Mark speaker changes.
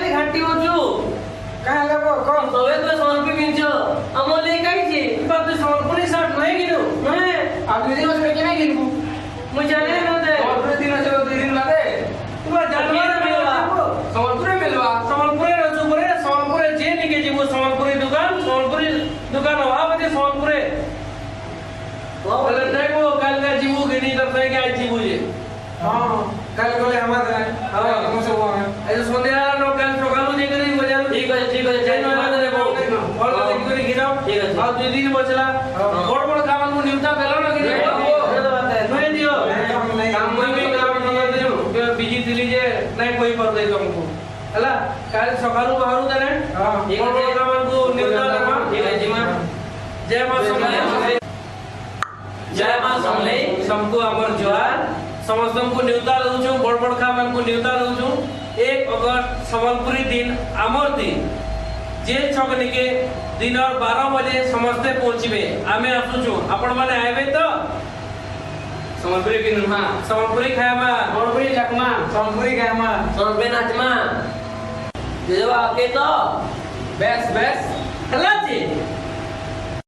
Speaker 1: खाली घाटी होचु
Speaker 2: कहाँ लगो कौन
Speaker 1: तबे तो समर्पी पिंचो अमोले काई जे बात तो समर्पणी शर्ट नहीं गिनो मैं
Speaker 2: आप 2 दिन बस के नहीं गिनबू
Speaker 1: मुझे जाने न दे
Speaker 2: और 2 दिन से 2 दिन बादे
Speaker 1: तू जानवर मिलवा
Speaker 2: संबलपुर मिलवा
Speaker 1: समर्पणी रचु परे समर्पणी जे निके जीवो समर्पणी दुकान अभाव दे समर्पणी बोले नहीं वो कल का जीवो गिनी तब से क्या जीवो ये
Speaker 2: हां कल कोले हमारे हां मुझे वो है
Speaker 1: ऐसे संध्या नो कल सकाळू जे करी बजार ठीक है जय माता रे बोल और तो देखि करी गिराओ ठीक है और 2 दिन बचला बड़ काम को निमता पेलो ना गिरे नहीं दियो काम में काम न दियो बिजी दिली जे नहीं कोई पर दे तुमको हला कल सकाळू बाहरु देने हां बड़ काम को निमता लगा ठीक है जी मां जय मां समले जय मां समले सबको अमर जोहार समस्त को न्यूता लउछु बड़ खामान को न्यूता लउछु 1 अगस्त संबलपुरी दिन आमर दिन जे छगनी के दिन 12 बजे समस्त पहुंचबे आमे आसुछु आपण माने आइबे तो संबलपुरी बिनमा संबलपुरी खायमा
Speaker 2: संबलपुरी लकमा संबलपुरी गामा
Speaker 1: संबलपुरी नाचमा जेवा आके तो बेस हला जी